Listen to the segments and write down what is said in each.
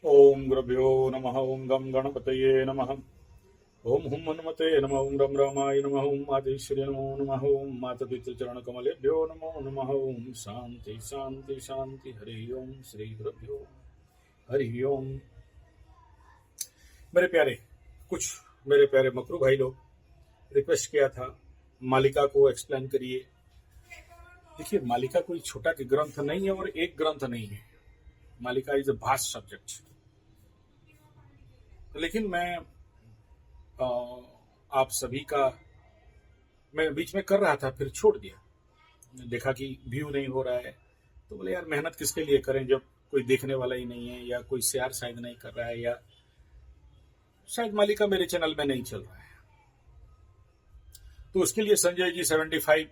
ओम गुरुभ्यो नमः। ओम गम गणपतये नमः। ओम हुम हनुमते नमः। ओम रम रामाय नमः। ओम मातेश्वरी नमो नमः। ओम मातपितृ चरण कमलेभ्यो नमो नमः। ओम शांति शांति शांति। हरि ओम श्री गुरुभ्यो हरि ओम। मेरे प्यारे कुछ मेरे प्यारे मकरू भाई लोग रिक्वेस्ट किया था मालिका को एक्सप्लेन करिए। देखिए, मालिका कोई छोटा के ग्रंथ नहीं है और एक ग्रंथ नहीं है। मालिका इज अ वास्ट सब्जेक्ट। लेकिन मैं आप सभी का मैं बीच में कर रहा था, फिर छोड़ दिया। देखा कि व्यू नहीं हो रहा है, तो बोले यार मेहनत किसके लिए करें जब कोई देखने वाला ही नहीं है, या कोई शेयर शायद नहीं कर रहा है, या शायद मालिका मेरे चैनल में नहीं चल रहा है। तो उसके लिए संजय जी 75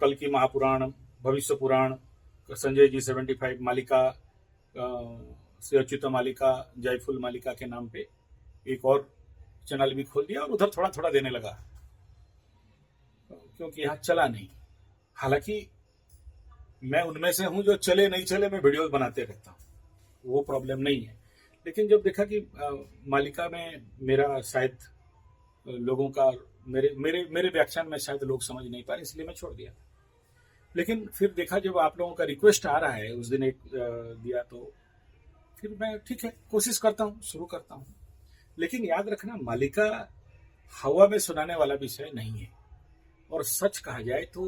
कल की महापुराण, भविष्य पुराण, संजय जी 75 मालिका, श्री अच्युत मालिका, जयफुल मालिका के नाम पे एक और चैनल भी खोल दिया और उधर थोड़ा थोड़ा देने लगा, क्योंकि यहाँ चला नहीं। हालांकि मैं उनमें से हूं जो चले नहीं चले मैं वीडियोस बनाते रहता हूँ, वो प्रॉब्लम नहीं है। लेकिन जब देखा कि मालिका में मेरा शायद लोगों का मेरे मेरे मेरे व्याख्यान में शायद लोग समझ नहीं पा रहे, इसलिए मैं छोड़ दिया। लेकिन फिर देखा जब आप लोगों का रिक्वेस्ट आ रहा है, उस दिन एक दिया, तो फिर मैं ठीक है कोशिश करता हूँ, शुरू करता हूँ। लेकिन याद रखना, मालिका हवा में सुनाने वाला विषय नहीं है। और सच कहा जाए तो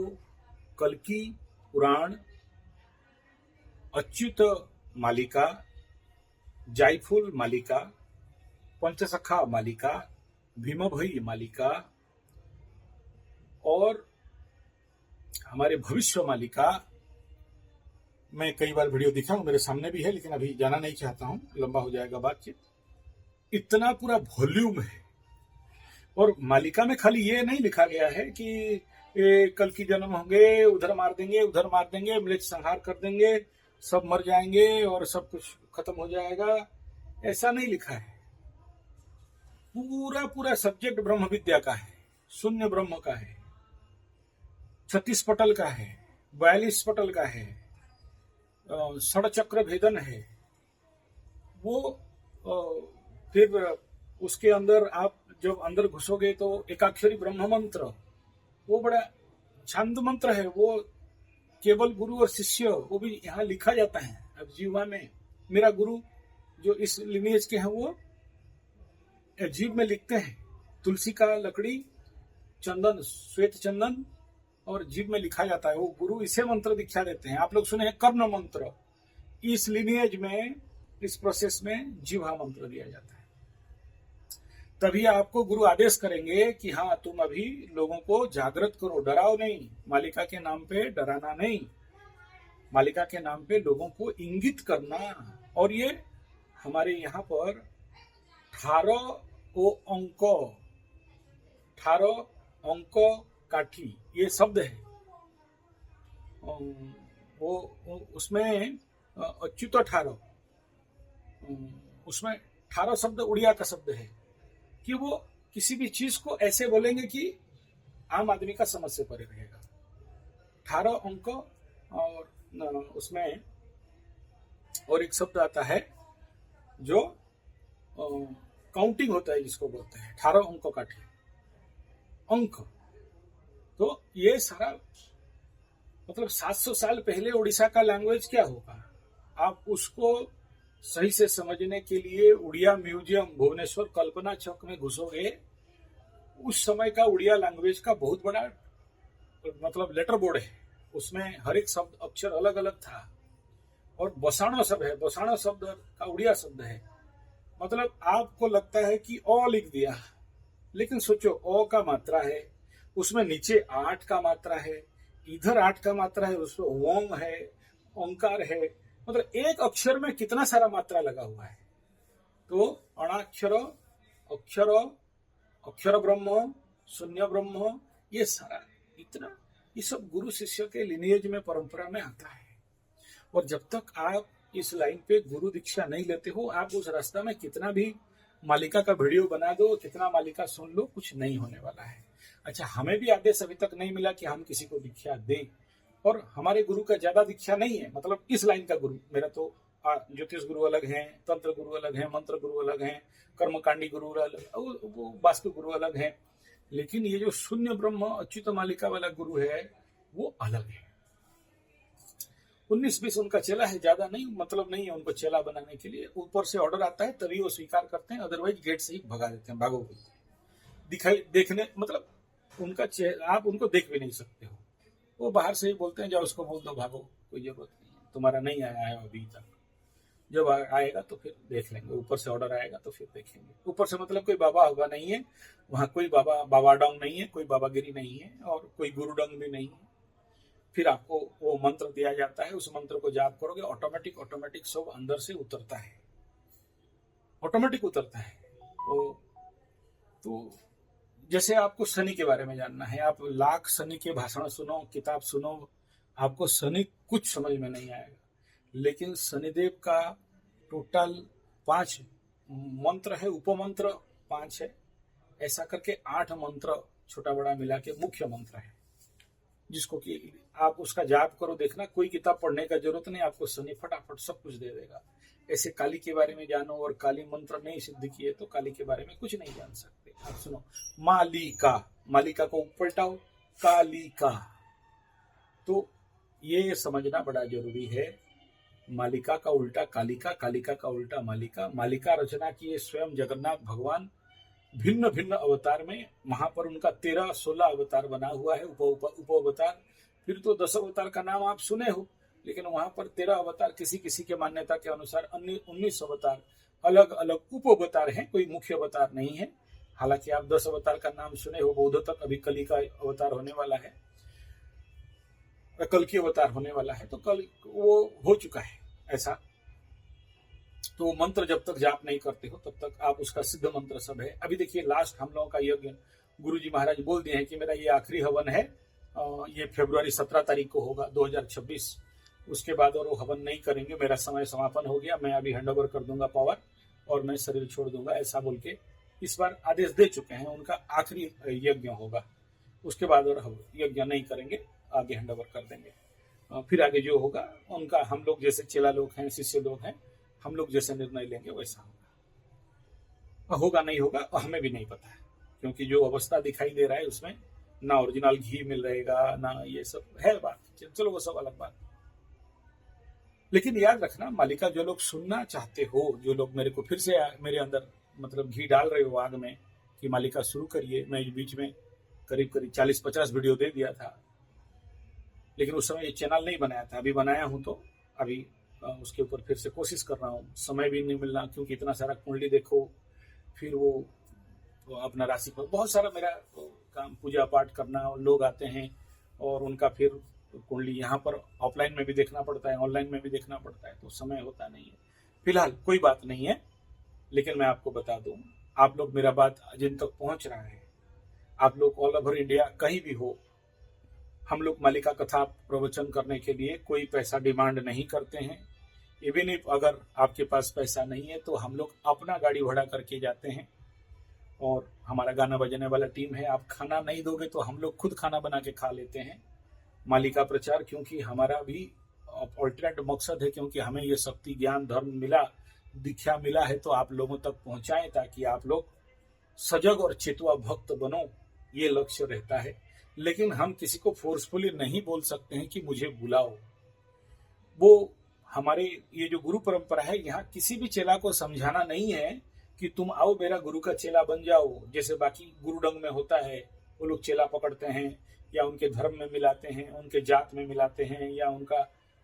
कल की पुराण, अच्युत मालिका, जायफुल मालिका, पंचसखा मालिका, भीमभई मालिका और हमारे भविष्य मालिका, मैं कई बार वीडियो दिखा हूं, मेरे सामने भी है, लेकिन अभी जाना नहीं चाहता हूं, लंबा हो जाएगा बातचीत। इतना पूरा वॉल्यूम है। और मालिका में खाली ये नहीं लिखा गया है कि कल की जन्म होंगे, उधर मार देंगे, म्लेच्छ संहार कर देंगे, सब मर जाएंगे और सब कुछ खत्म हो जाएगा, ऐसा नहीं लिखा है। पूरा पूरा सब्जेक्ट ब्रह्म विद्या का है, शून्य ब्रह्म का है, 36 पटल का है, 42 पटल का है, षडचक्र भेदन है। वो फिर उसके अंदर आप जब अंदर घुसोगे तो एकाक्षरी ब्रह्म मंत्र, वो बड़ा छंद मंत्र है, वो केवल गुरु और शिष्य, वो भी यहाँ लिखा जाता है। अब जीवा में मेरा गुरु जो इस लिनिएज के हैं वो जीव में लिखते हैं, तुलसी का लकड़ी, चंदन, श्वेत चंदन, और जीव में लिखा जाता है। वो गुरु इसे मंत्र दीक्षा देते हैं। आप लोग सुने हैं कर्ण मंत्र, इस लिनिएज में, इस प्रोसेस में जीवा मंत्र दिया जाता है। तभी आपको गुरु आदेश करेंगे कि हाँ तुम अभी लोगों को जागृत करो, डराओ नहीं, मालिका के नाम पे डराना नहीं, मालिका के नाम पे लोगों को इंगित करना। और ये हमारे यहाँ पर 18 अंक काठी ये शब्द है। वो उसमें अच्युत 18, उसमें 18 शब्द उड़िया का शब्द है कि वो किसी भी चीज को ऐसे बोलेंगे कि आम आदमी का समझ से परे रहेगा। 18 अंक, और उसमें और एक शब्द आता है जो काउंटिंग होता है, जिसको बोलते हैं 18 अंक काठी अंक। तो ये सारा मतलब 700 साल पहले उड़ीसा का लैंग्वेज क्या होगा, आप उसको सही से समझने के लिए उड़िया म्यूजियम भुवनेश्वर कल्पना चौक में घुसोगे, उस समय का उड़िया लैंग्वेज का बहुत बड़ा मतलब लेटर बोर्ड है, उसमें हर एक शब्द अक्षर अलग अलग था। और बसाणो शब्द है, बसाणो शब्द का उड़िया शब्द है। मतलब आपको लगता है कि अ लिख दिया, लेकिन सोचो अ का मात्रा है, उसमें नीचे 8 का मात्रा है, इधर 8 का मात्रा है, उसमें ओम है, ओंकार है, मतलब एक अक्षर में कितना सारा मात्रा लगा हुआ है। तो अणाक्षर, अक्षर, अक्षर ब्रह्म, शून्य ब्रह्म, ये सारा इतना, ये सब गुरु शिष्य के लिनिएज में, परंपरा में आता है। और जब तक आप इस लाइन पे गुरु दीक्षा नहीं लेते हो, आप उस रास्ता में कितना भी मालिका का वीडियो बना दो, कितना मालिका सुन लो, कुछ नहीं होने वाला है। अच्छा, हमें भी आदेश अभी तक नहीं मिला कि हम किसी को दीक्षा दें, और हमारे गुरु का ज्यादा दीक्षा नहीं है, मतलब इस लाइन का गुरु, मेरा तो ज्योतिष गुरु अलग हैं, तंत्र गुरु अलग हैं, मंत्र गुरु अलग हैं, कर्मकांडी गुरु अलग, वो वास्तु गुरु अलग हैं। लेकिन ये जो शून्य ब्रह्म अच्युत मालिका वाला गुरु है वो अलग है। 19-20 उनका चेला है, ज्यादा नहीं, मतलब नहीं है उनको चेला बनाने के लिए। ऊपर से ऑर्डर आता है तभी वो स्वीकार करते हैं, अदरवाइज गेट से ही भगा देते हैं, भागो दिखाई देखने, मतलब उनका आप उनको देख भी नहीं सकते हो। वो बाहर से ही बोलते हैं, जाओ उसको बोल दो भागो, कोई जरूरत नहीं है, तुम्हारा नहीं आया है अभी तक, जब आएगा तो फिर देख लेंगे। ऊपर से ऑर्डर आएगा तो फिर देखेंगे। ऊपर से मतलब कोई बाबा होगा नहीं है वहां, कोई बाबा डंग नहीं है, कोई बाबागिरी नहीं है और कोई गुरु डंग भी नहीं है। फिर आपको वो मंत्र दिया जाता है, उस मंत्र को जाप करोगे, ऑटोमेटिक सब अंदर से उतरता है, ऑटोमेटिक उतरता है। तो जैसे आपको शनि के बारे में जानना है, आप लाख शनि के भाषण सुनो, किताब सुनो, आपको शनि कुछ समझ में नहीं आएगा। लेकिन शनिदेव का टोटल 5 मंत्र है, उपमंत्र 5 है, ऐसा करके 8 मंत्र छोटा बड़ा मिला के मुख्य मंत्र है, जिसको कि आप उसका जाप करो। देखना कोई किताब पढ़ने का जरूरत नहीं, आपको शनि फटाफट सब कुछ दे देगा। ऐसे काली के बारे में जानो और काली मंत्र नहीं सिद्ध किए तो काली के बारे में कुछ नहीं जान सकते। आप सुनो, मालिका, मालिका को पलटाओ, कालिका, तो ये समझना बड़ा जरूरी है। मालिका का उल्टा कालिका, कालिका का उल्टा मालिका। मालिका रचना किए स्वयं जगन्नाथ भगवान, भिन्न भिन्न अवतार में। वहां पर उनका 13-16 अवतार बना हुआ है, उप अवतार। फिर तो 10 अवतार का नाम आप सुने हो, लेकिन वहां पर 13 अवतार, किसी किसी के मान्यता के अनुसार 19 अवतार, अलग अलग उप अवतार हैं, कोई मुख्य अवतार नहीं है। हालांकि आप 10 अवतार का नाम सुने हो, बौद्ध तक अभी कली का अवतार होने वाला है, कल की अवतार होने वाला है, तो कल वो हो चुका है ऐसा। तो मंत्र जब तक जाप नहीं करते हो तब तक आप उसका सिद्ध मंत्र सब है। अभी देखिए लास्ट हम लोगों का यज्ञ गुरुजी महाराज बोल दिए हैं कि मेरा ये आखिरी हवन है, ये फरवरी 17 तारीख को होगा 2026। उसके बाद और वो हवन नहीं करेंगे, मेरा समय समापन हो गया, मैं अभी हैंड ओवर कर दूंगा पावर और मैं शरीर छोड़ दूंगा, ऐसा बोल के इस बार आदेश दे चुके हैं। उनका आखिरी यज्ञ होगा, उसके बाद और हम यज्ञ नहीं करेंगे, आगे हैंड ओवर कर देंगे। फिर आगे जो होगा उनका, हम लोग जैसे चेला लोग हैं, शिष्य लोग हैं, हम लोग जैसे निर्णय लेंगे वैसा होगा। होगा नहीं होगा हमें भी नहीं पता है, क्योंकि जो अवस्था दिखाई दे रहा है उसमें ना ओरिजिनल घी मिल रहेगा, ना ये सब है बात। चलो वो सब अलग बात। लेकिन याद रखना, मालिका जो लोग सुनना चाहते हो, जो लोग मेरे को फिर से मेरे अंदर मतलब घी डाल रहे हो आग में कि मालिका शुरू करिए, मैं बीच में करीब 40-50 वीडियो दे दिया था, लेकिन उस समय ये चैनल नहीं बनाया था। अभी बनाया हूं तो अभी उसके ऊपर फिर से कोशिश कर रहा हूँ। समय भी नहीं मिलना, क्योंकि इतना सारा कुंडली देखो, फिर वो अपना राशि पर बहुत सारा मेरा काम, पूजा पाठ करना, लोग आते हैं और उनका फिर कुंडली यहाँ पर ऑफलाइन में भी देखना पड़ता है, ऑनलाइन में भी देखना पड़ता है, तो समय होता नहीं है। फिलहाल कोई बात नहीं है, लेकिन मैं आपको बता दूं, आप लोग मेरा बात जिन तक पहुंच रहा है, आप लोग ऑल ओवर इंडिया कहीं भी हो, हम लोग मालिका कथा प्रवचन करने के लिए कोई पैसा डिमांड नहीं करते हैं। इवन इफ अगर आपके पास पैसा नहीं है तो हम लोग अपना गाड़ी भाड़ा करके जाते हैं और हमारा गाना बजाने वाला टीम है। आप खाना नहीं दोगे तो हम लोग खुद खाना बना के खा लेते हैं। मालिका प्रचार, क्योंकि हमारा भी अल्टीमेट मकसद है, क्योंकि हमें ये शक्ति, ज्ञान, धर्म मिला, दीक्षा मिला है, तो आप लोगों तक पहुंचाएं ताकि आप लोग सजग और चेतुआ भक्त बनो, ये लक्ष्य रहता है। लेकिन हम किसी को फोर्सफुली नहीं बोल सकते हैं कि मुझे बुलाओ। वो हमारे ये जो गुरु परंपरा है, यहाँ किसी भी चेला को समझाना नहीं है कि तुम आओ मेरा गुरु का चेला बन जाओ, जैसे बाकी गुरुडंग में होता है। वो लोग चेला पकड़ते हैं या उनके धर्म में मिलाते हैं, उनके जात में मिलाते हैं, या उनका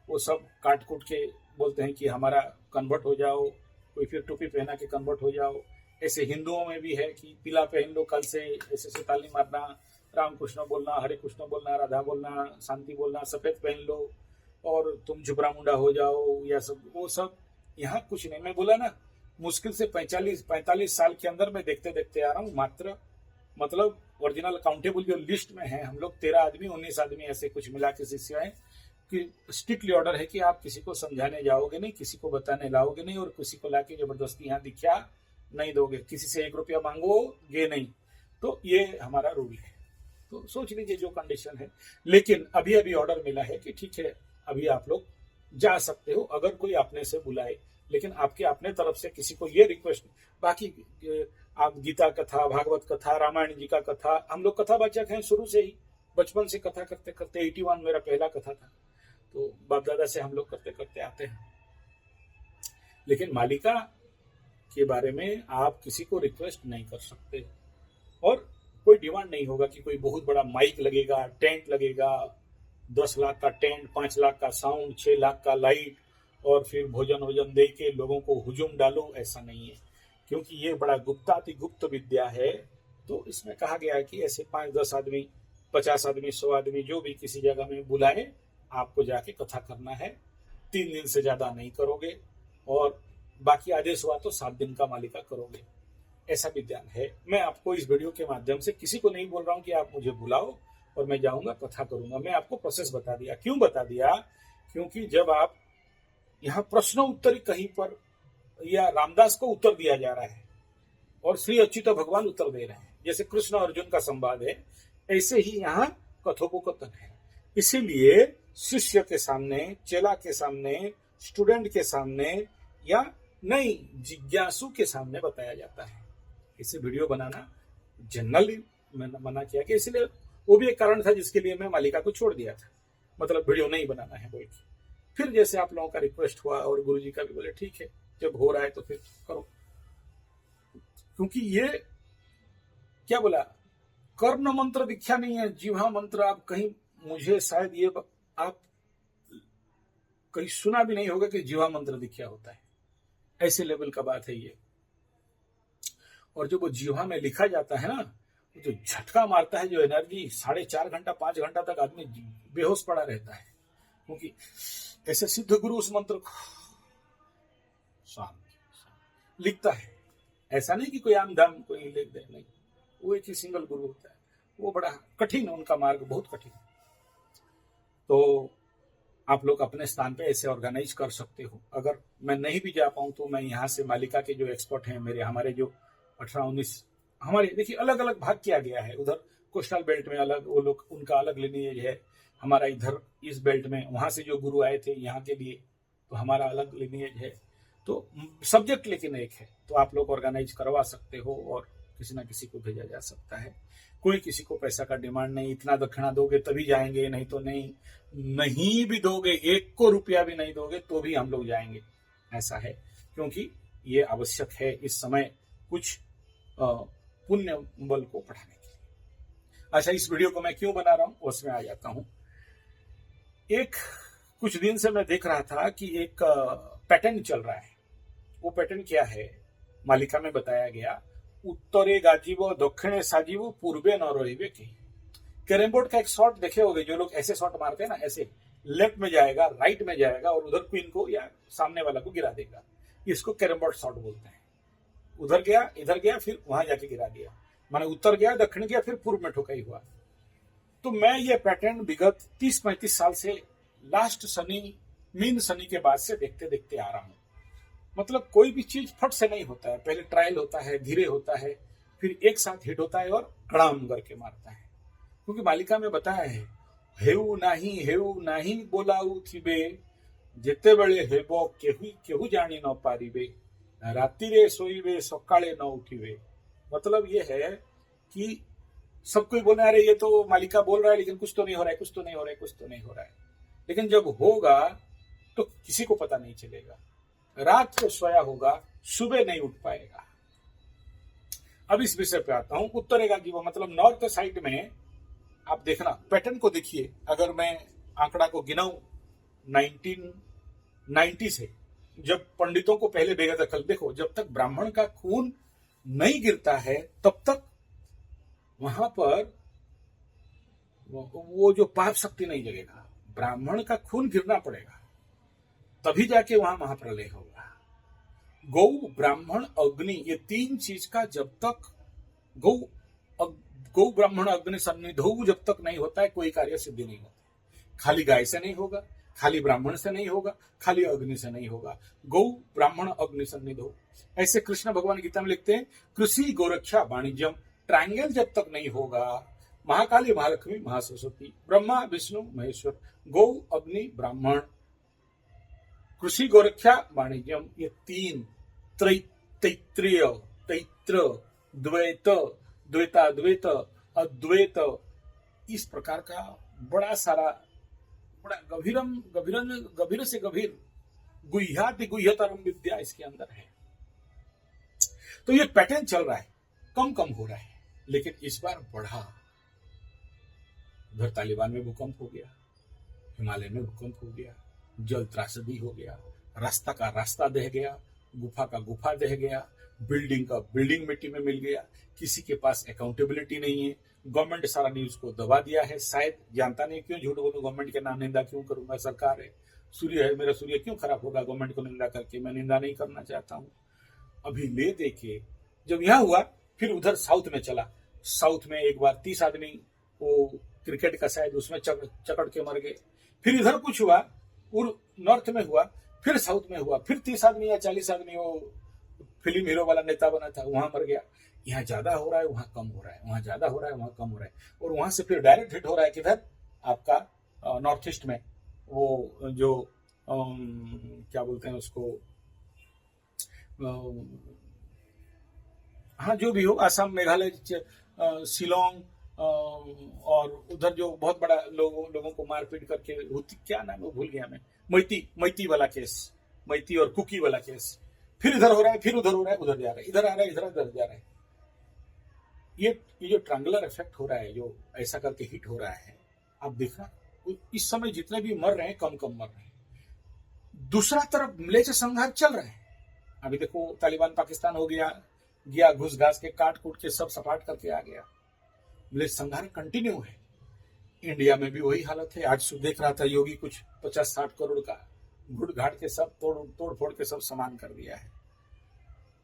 वो सब काट कूट के बोलते हैं कि हमारा कन्वर्ट हो जाओ, कोई फिर टोपी पहना के कन्वर्ट हो जाओ। ऐसे हिंदुओं में भी है कि पीला पहन लो, कल से ऐसे ताली मारना, राम कृष्ण बोलना, हरे कृष्ण बोलना, राधा बोलना, शांति बोलना, सफेद पहन लो और तुम झुबरा मुंडा हो जाओ, या सब वो सब। यहाँ कुछ नहीं। मैं बोला ना, मुश्किल से 45 साल के अंदर मैं देखते देखते आ रहा हूँ। मात्र मतलब ओरिजिनल काउंटेबल जो लिस्ट में है हम लोग 13 आदमी 19 आदमी ऐसे कुछ मिला के शिष्य हैं, कि स्ट्रिक्टली ऑर्डर है कि आप किसी को समझाने जाओगे नहीं, किसी को बताने लाओगे नहीं, और किसी को लाके जबरदस्ती यहाँ दीक्षा नहीं दोगे, किसी से 1 रुपया मांगोगे नहीं। तो ये हमारा रूल है। तो सोच लीजिए जो कंडीशन है। लेकिन अभी अभी ऑर्डर मिला है कि ठीक है, अभी आप लोग जा सकते हो अगर कोई अपने से बुलाए, लेकिन आपके अपने तरफ से किसी को ये रिक्वेस्ट। बाकी आप गीता कथा, भागवत कथा, रामायण जी का कथा, हम लोग कथा वाचक हैं शुरू से ही, बचपन से कथा करते करते, 81 मेरा पहला कथा था, तो बाप दादा से हम लोग करते करते आते हैं। लेकिन मालिका के बारे में आप किसी को रिक्वेस्ट नहीं कर सकते, और कोई डिमांड नहीं होगा कि कोई बहुत बड़ा माइक लगेगा, टेंट लगेगा, 10 लाख का टेंट, 5 लाख का साउंड, 6 लाख का लाइट, और फिर भोजन वोजन दे के लोगों को हुजूम डालो, ऐसा नहीं है। क्योंकि ये बड़ा गुप्ताति गुप्त विद्या है, तो इसमें कहा गया है कि ऐसे 5-10 आदमी, 50 आदमी, 100 आदमी, जो भी किसी जगह में बुलाए, आपको जाके कथा करना है। 3 दिन से ज्यादा नहीं करोगे, और बाकी आदेश हुआ तो 7 दिन का मालिका करोगे, ऐसा विज्ञान है। मैं आपको इस वीडियो के माध्यम से किसी को नहीं बोल रहा हूं कि आप मुझे बुलाओ और मैं जाऊंगा कथा करूंगा। मैं आपको प्रोसेस बता दिया। क्यों बता दिया? क्योंकि जब आप यहाँ प्रश्न उत्तरी कहीं पर, या रामदास को उत्तर दिया जा रहा है और श्री अच्युत भगवान उत्तर दे रहे हैं, जैसे कृष्ण अर्जुन का संवाद है, ऐसे ही यहाँ कथोपकथन है। इसीलिए शिष्य के सामने, चेला के सामने, स्टूडेंट के सामने, या नई जिज्ञासु के सामने बताया जाता है। इसे वीडियो बनाना जनरली मैंने मना किया कि इसलिए वो भी एक कारण था जिसके लिए मैं मालिका को छोड़ दिया था, मतलब वीडियो नहीं बनाना है बोल के। फिर जैसे आप लोगों का रिक्वेस्ट हुआ और गुरुजी का भी बोले ठीक है, जब हो रहा है तो फिर करो। क्योंकि ये क्या बोला, कर्ण मंत्र दीक्षा नहीं है, जीवा मंत्र। आप कहीं, मुझे शायद ये आप कहीं सुना भी नहीं होगा कि जीवा मंत्र दीक्षा होता है, ऐसे लेवल का बात है ये। और जो वो जीवा में लिखा जाता है ना, जो झटका मारता है, जो एनर्जी, 4.5 घंटा 5 घंटा तक आदमी बेहोश पड़ा रहता है, क्योंकि ऐसे सिद्ध गुरु उस मंत्र को शांत लिखता है। ऐसा नहीं कि कोई आम धाम कोई लिख दे, नहीं, वो एक ही सिंगल गुरु होता है। वो बड़ा कठिन, उनका मार्ग बहुत कठिन। तो आप लोग अपने स्थान पे ऐसे ऑर्गेनाइज कर सकते हो। अगर मैं नहीं भी जा पाऊं तो मैं यहाँ से मालिका के जो एक्सपर्ट हैं, हमारे जो 18-19, हमारे देखिए अलग अलग भाग किया गया है। उधर कोस्टल बेल्ट में अलग, वो लोग, उनका अलग लिनिएज है। हमारा इधर इस बेल्ट में, वहां से जो गुरु आए थे यहाँ के लिए, तो हमारा अलग लिनिएज है। तो सब्जेक्ट लेकिन एक है, तो आप लोग ऑर्गेनाइज करवा सकते हो और किसी ना किसी को भेजा जा सकता है। कोई किसी को पैसा का डिमांड नहीं, इतना दक्षिणा दोगे तभी जाएंगे, नहीं तो नहीं। नहीं भी दोगे, 1 को रुपया भी नहीं दोगे तो भी हम लोग जाएंगे, ऐसा है। क्योंकि ये आवश्यक है इस समय कुछ पुण्य बल को बढ़ाने के लिए। अच्छा, इस वीडियो को मैं क्यों बना रहा हूं उसमें आ जाता हूं। कुछ दिन से मैं देख रहा था कि एक पैटर्न चल रहा है। वो पैटर्न क्या है, मालिका में बताया गया, उत्तरे गाजीवो दक्षिणे साजीवो पूर्वे न रहिबे की। कैरम बोर्ड का एक शॉट देखे होगे, जो लोग ऐसे शॉट मारते हैं ना, ऐसे लेफ्ट में जाएगा, राइट में जाएगा और उधर क्वीन को या सामने वाला को गिरा देगा। इसको कैरम बोर्ड शॉट बोलते हैं। उधर गया, इधर गया, फिर वहां जाके गिरा दिया, माने उत्तर गया, दक्षिण गया, फिर पूर्व में ठोकाई हुआ। तो मैं ये पैटर्न विगत 30-35 साल से, लास्ट शनि, मीन शनि के बाद से देखते देखते आ रहा हूं। मतलब कोई भी चीज फट से नहीं होता है, पहले ट्रायल होता है, धीरे होता है, फिर एक साथ हिट होता है और कड़ाम करके मारता है। क्योंकि मालिका में बताया है, हेऊ नाही बोलाऊ थिबे, जेते बेले हेबो केहू जानी न पारिबे, रातिरे सोईबे सकाळे न उठिबे। मतलब ये है कि सब कोई बोल रहा है, ये तो मालिका बोल रहा है, लेकिन कुछ तो नहीं हो रहा है, कुछ तो नहीं हो रहा है, कुछ तो नहीं हो रहा है। लेकिन जब होगा तो किसी को पता नहीं चलेगा। रात को सोया होगा, सुबह नहीं उठ पाएगा। अब इस विषय पे आता हूं। उत्तरेगा जीवा मतलब नॉर्थ साइड में आप देखना, पैटर्न को देखिए। अगर मैं आंकड़ा को गिनाऊं 1990 से, जब पंडितों को पहले बेदखल, देखो जब तक ब्राह्मण का खून नहीं गिरता है तब तक वहां पर वो जो पाप शक्ति नहीं जगेगा। ब्राह्मण का खून गिरना पड़ेगा, तभी जाके वहां महाप्रलय होगा। गौ, ब्राह्मण, अग्नि, ये 3 चीज का जब तक गौ ब्राह्मण अग्नि सन्निधौ जब तक नहीं होता है, कोई कार्य सिद्धि नहीं होता। खाली गाय से नहीं होगा, खाली ब्राह्मण से नहीं होगा, खाली अग्नि से नहीं होगा। गौ, ब्राह्मण, अग्नि सन्निधौ। ऐसे कृष्ण भगवान गीता में लिखते हैं, कृषि, गोरक्षा, वाणिज्यम, ट्रायंगल जब तक नहीं होगा, महाकाली, महालक्ष्मी, महासरस्वती, ब्रह्मा, विष्णु, महेश्वर, गौ, अग्नि, ब्राह्मण, कृषि गोरक्षा वाणिज्यम, ये तीन तैत्रीय, तैत्र, द्वैत, द्वैताद्वैत, अद्वैत, इस प्रकार का बड़ा सारा, बड़ा गभीरम गभीरन गभीर से गभीर गुह्याति गुह्यतरम विद्या इसके अंदर है। तो ये पैटर्न चल रहा है, कम कम हो रहा है, लेकिन इस बार बढ़ा। उधर तालिबान में भूकंप हो गया, हिमालय में भूकंप हो गया, जल त्रासदी हो गया, रास्ता का रास्ता दह गया, गुफा का गुफा दह गया, बिल्डिंग का बिल्डिंग मिट्टी में मिल गया, किसी के पास अकाउंटेबिलिटी नहीं है। गवर्नमेंट सारा न्यूज को दबा दिया है, शायद जानता नहीं क्यों झूठ बोलूं, गवर्नमेंट के नाम निंदा क्यों करूंगा, सरकार है, सूर्य है, मेरा सूर्य क्यों खराब होगा गवर्नमेंट को निंदा करके, मैं निंदा नहीं करना चाहता हूं। अभी ले देखे जब यहां हुआ, फिर उधर साउथ में चला, साउथ में एक बार 30 आदमी वो क्रिकेट का शायद उसमें चकड़ के मर गए, फिर इधर कुछ हुआ, नॉर्थ में हुआ, फिर साउथ में हुआ, फिर 30 आदमी या 40 आदमी, वो फिल्म हीरो वाला नेता बना था, वहां मर गया। यहाँ ज्यादा हो रहा है, वहां कम हो रहा है, वहां ज्यादा हो रहा है, वहां कम हो रहा है, और वहां से फिर डायरेक्ट हिट हो रहा है किधर, आपका नॉर्थ ईस्ट में, वो जो क्या बोलते हैं उसको, हाँ जो भी हो, असम, मेघालय, शिलोंग, और उधर जो बहुत बड़ा लोगों को मारपीट करके होती, क्या नाम है वो भूल गया मैं, मैती वाला केस, मैती और कुकी वाला केस, फिर इधर हो रहा है, फिर उधर हो रहा है, उधर जा रहा है, इधर आ रहा है, इधर जा रहा है। ये जो ट्रायंगुलर इफेक्ट हो रहा है, जो ऐसा करके हिट हो रहा है, आप देखना इस समय जितने भी मर रहे हैं, कम कम मर रहे हैं। दूसरा तरफ मिलेच संघार चल रहा है। अभी देखो तालिबान पाकिस्तान हो गया घुस घास के काट कूट के सब सपाट करके आ गया, मिलेच संघार कंटिन्यू है। इंडिया में भी वही हालत है। आज देख रहा था योगी कुछ 50-60 करोड़ का घुट घाट के सब तोड़ फोड़ के सब सामान कर दिया है।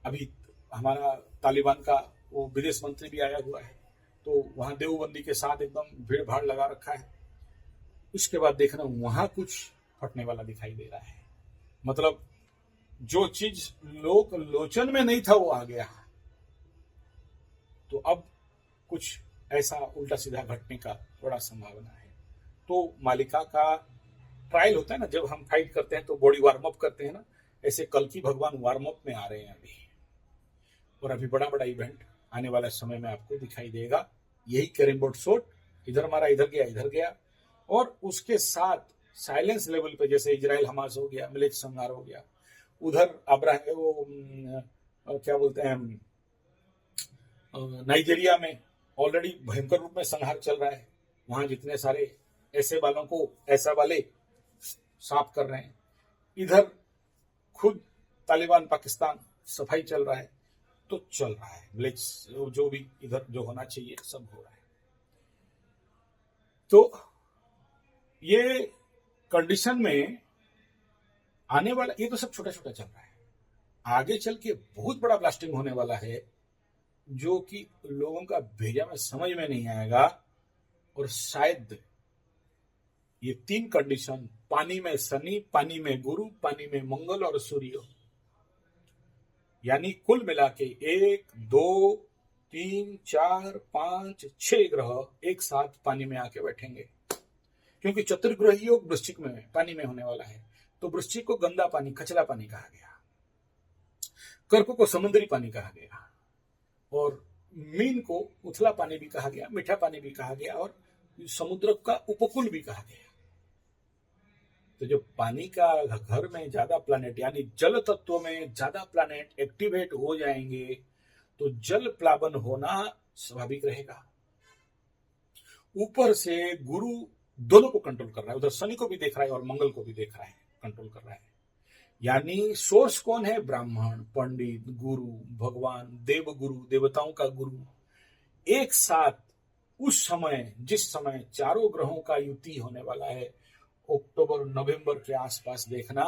अभी हमारा तालिबान का वो विदेश मंत्री भी आया हुआ है, तो वहां देवबंदी के साथ एकदम भीड़ भाड़ लगा रखा है। उसके बाद देखना वहां कुछ फटने वाला दिखाई दे रहा है, मतलब जो चीज लोक लोचन में नहीं था वो आ गया, तो अब कुछ ऐसा उल्टा सीधा घटने का बड़ा संभावना है। तो मालिका का ट्रायल होता है ना, जब हम फाइट करते हैं तो बॉडी वार्म अप करते हैं ना, ऐसे कल की भगवान वार्म अप में आ रहे हैं अभी, और अभी बड़ा बड़ा इवेंट आने वाला समय में आपको दिखाई देगा। यही कैरमबोर्ड शॉट, इधर मारा, इधर गया, और उसके साथ साइलेंस लेवल पे, जैसे इजराइल हमास हो गया, मिलेच संहार हो गया, उधर अब्राहम वो क्या बोलते हैं, नाइजीरिया में ऑलरेडी भयंकर रूप में संहार चल रहा है, वहां जितने सारे ऐसे वालों को ऐसा वाले साफ कर रहे हैं। इधर खुद तालिबान पाकिस्तान सफाई चल रहा है, तो चल रहा है, जो भी इधर जो होना चाहिए सब हो रहा है। तो ये कंडीशन में आने वाला, ये तो सब छोटा छोटा चल रहा है, आगे चल के बहुत बड़ा ब्लास्टिंग होने वाला है, जो कि लोगों का भेजा में समझ में नहीं आएगा। और शायद ये 3 कंडीशन, पानी में शनि, पानी में गुरु, पानी में मंगल और सूर्य, यानी कुल मिला के 1, 2, 3, 4, 5, 6 ग्रह एक साथ पानी में आके बैठेंगे, क्योंकि चतुर्ग्रही योग वृश्चिक में पानी में होने वाला है। तो वृश्चिक को गंदा पानी, कचला पानी कहा गया, कर्क को समुद्री पानी कहा गया, और मीन को उथला पानी भी कहा गया, मीठा पानी भी कहा गया, और समुद्र का उपकूल भी कहा गया। तो जो पानी का घर में ज्यादा प्लैनेट, यानी जल तत्व में ज्यादा प्लैनेट एक्टिवेट हो जाएंगे, तो जल प्लावन होना स्वाभाविक रहेगा। ऊपर से गुरु दोनों को कंट्रोल कर रहा है, उधर शनि को भी देख रहा है और मंगल को भी देख रहा है, कंट्रोल कर रहा है। यानी सोर्स कौन है? ब्राह्मण, पंडित, गुरु, भगवान, देव गुरु, देवताओं का गुरु एक साथ उस समय, जिस समय चारों ग्रहों का युति होने वाला है, अक्टूबर नवंबर के आसपास देखना,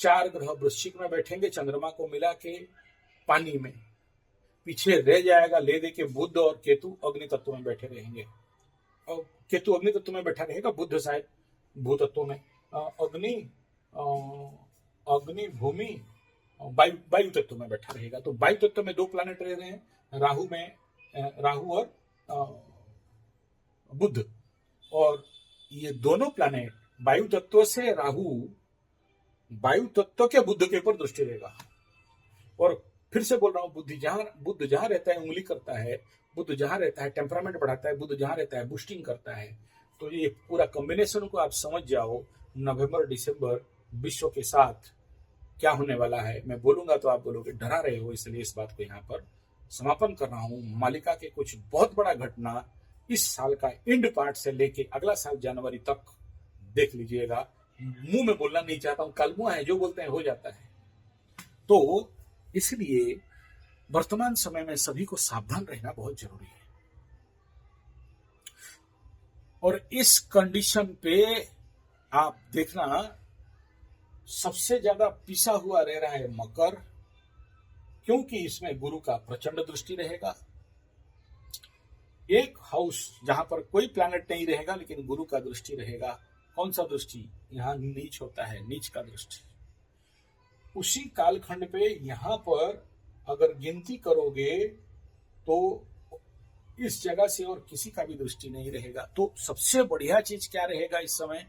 4 ग्रह वृश्चिक में बैठेंगे, चंद्रमा को मिला के पानी में, पीछे रह जाएगा ले दे के बुध और केतु अग्नि तत्व में बैठे रहेंगे, और केतु अग्नि तत्व में बैठा रहेगा, बुध शायद भू तत्व में, अग्नि भूमि वायु तत्व में बैठा रहेगा। तो वायु तत्व में 2 प्लैनेट रह रहे हैं, राहु और बुध, और ये दोनों प्लैनेट वायु तत्व से राहु वायु तत्व के बुध के ऊपर दृष्टि रहेगा। और फिर से बोल रहा हूं, बुध जहां रहता है उंगली करता है, बुध जहां रहता है टेम्परामेंट बढ़ाता है, बुध जहां रहता है बूस्टिंग करता है। तो ये पूरा कॉम्बिनेशन को आप समझ जाओ, नवंबर दिसंबर विश्व के साथ क्या होने वाला है। मैं बोलूंगा तो आप बोलोगे डरा रहे हो, इसलिए इस बात को यहाँ पर समापन कर रहा हूं। मालिका के कुछ बहुत बड़ा घटना इस साल का एंड पार्ट से लेके अगला साल जनवरी तक देख लीजिएगा। मुंह में बोलना नहीं चाहता हूं, कलमुआ है, जो बोलते हैं हो जाता है। तो इसलिए वर्तमान समय में सभी को सावधान रहना बहुत जरूरी है। और इस कंडीशन पे आप देखना सबसे ज्यादा पिसा हुआ रह रहा है मकर, क्योंकि इसमें गुरु का प्रचंड दृष्टि रहेगा। एक हाउस जहां पर कोई प्लैनेट नहीं रहेगा लेकिन गुरु का दृष्टि रहेगा। कौन सा दृष्टि? यहां नीच होता है, नीच का दृष्टि। उसी कालखंड पे यहां पर अगर गिनती करोगे तो इस जगह से और किसी का भी दृष्टि नहीं रहेगा। तो सबसे बढ़िया चीज क्या रहेगा इस समय?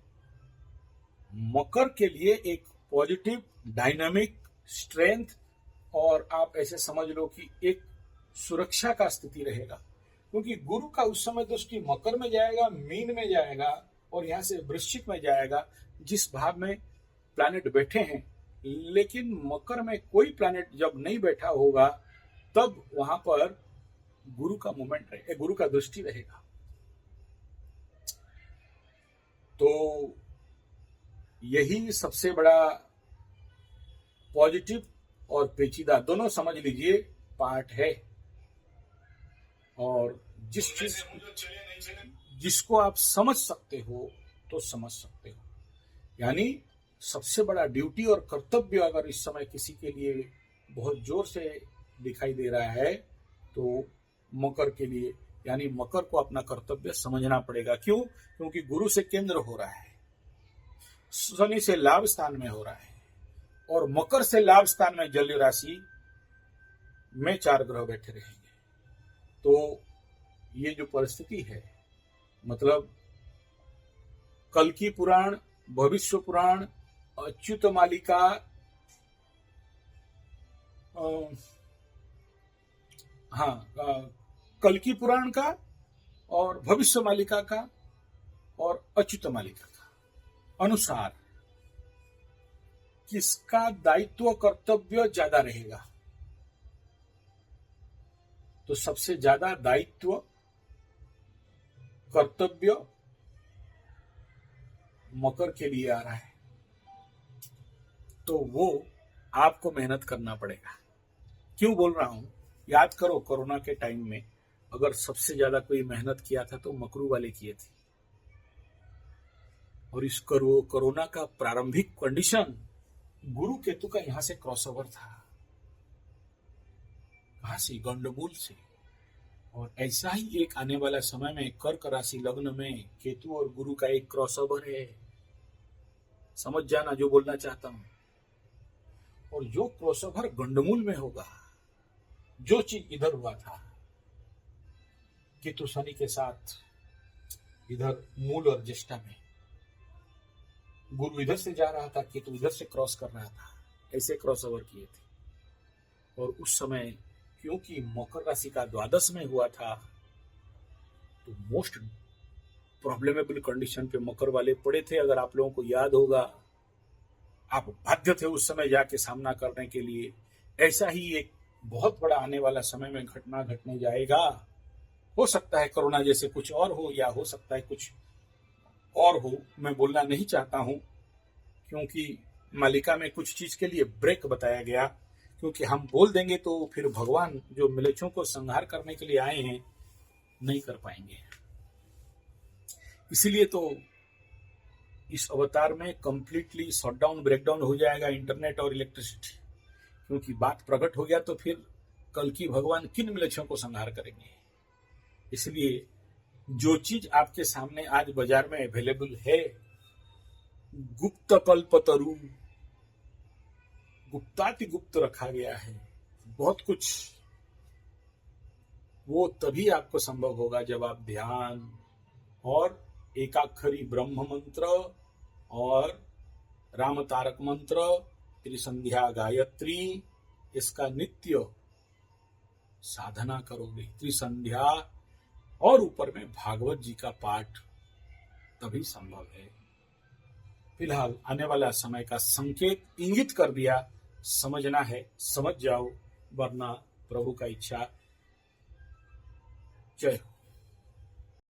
मकर के लिए एक पॉजिटिव डायनामिक स्ट्रेंथ, और आप ऐसे समझ लो कि एक सुरक्षा का स्थिति रहेगा, क्योंकि गुरु का उस समय दृष्टि मकर में जाएगा, मीन में जाएगा और यहां से वृश्चिक में जाएगा, जिस भाव में प्लैनेट बैठे हैं। लेकिन मकर में कोई प्लैनेट जब नहीं बैठा होगा तब वहां पर गुरु का मूवमेंट रहेगा, गुरु का दृष्टि रहेगा। तो यही सबसे बड़ा पॉजिटिव और पेचीदा दोनों समझ लीजिए पार्ट है। और जिसको आप समझ सकते हो तो समझ सकते हो। यानी सबसे बड़ा ड्यूटी और कर्तव्य अगर इस समय किसी के लिए बहुत जोर से दिखाई दे रहा है तो मकर के लिए, यानी मकर को अपना कर्तव्य समझना पड़ेगा। क्यों? क्योंकि गुरु से केंद्र हो रहा है, शनि से लाभ स्थान में हो रहा है, और मकर से लाभ स्थान में जल राशि में 4 ग्रह बैठे रहेंगे। तो ये जो परिस्थिति है, मतलब कल्कि पुराण, भविष्य पुराण, अच्युत मालिका, कल्कि पुराण का और भविष्य मालिका का और अच्युत मालिका का अनुसार किसका दायित्व कर्तव्य ज्यादा रहेगा? तो सबसे ज्यादा दायित्व कर्तव्य मकर के लिए आ रहा है। तो वो आपको मेहनत करना पड़ेगा। क्यों बोल रहा हूं? याद करो कोरोना के टाइम में अगर सबसे ज्यादा कोई मेहनत किया था तो मकरू वाले किए थे। और इस कोरोना का प्रारंभिक कंडीशन गुरु केतु का यहां से क्रॉसओवर था। कहां से? गंडमूल से। और ऐसा ही एक आने वाला समय में कर्क राशि लग्न में केतु और गुरु का एक क्रॉसओवर है। समझ जाना जो बोलना चाहता हूं। और जो क्रॉसओवर गंडमूल में होगा, जो चीज इधर हुआ था केतु शनि के साथ इधर मूल और ज्येष्ठा में, गुरु इधर से जा रहा था, केतु इधर से क्रॉस कर रहा था, ऐसे क्रॉसओवर किए थे। और उस समय क्योंकि मकर राशि का द्वादश में हुआ था तो मोस्ट प्रॉब्लमेबल कंडीशन पे मकर वाले पड़े थे। अगर आप लोगों को याद होगा, आप बाध्य थे उस समय जाके सामना करने के लिए। ऐसा ही एक बहुत बड़ा आने वाला समय में घटना घटने जाएगा। हो सकता है कोरोना जैसे कुछ और हो, या हो सकता है कुछ और हो, मैं बोलना नहीं चाहता हूं, क्योंकि मालिका में कुछ चीज के लिए ब्रेक बताया गया। क्योंकि हम बोल देंगे तो फिर भगवान जो मिलेच्छों को संहार करने के लिए आए हैं नहीं कर पाएंगे। इसीलिए तो इस अवतार में कंप्लीटली शटडाउन ब्रेकडाउन हो जाएगा इंटरनेट और इलेक्ट्रिसिटी। क्योंकि बात प्रकट हो गया तो फिर कल की भगवान किन मिलेच्छों को संहार करेंगे। इसलिए जो चीज आपके सामने आज बाजार में अवेलेबल है, गुप्त कल्पतरु, गुप्ताति गुप्त रखा गया है बहुत कुछ, वो तभी आपको संभव होगा जब आप ध्यान और एकाक्षरी ब्रह्म मंत्र और राम तारक मंत्र, त्रिसंध्या गायत्री, इसका नित्य साधना करोगे, त्रिसंध्या और ऊपर में भागवत जी का पाठ, तभी संभव है। फिलहाल आने वाला समय का संकेत इंगित कर दिया, समझना है समझ जाओ, वरना प्रभु का इच्छा। जय हो।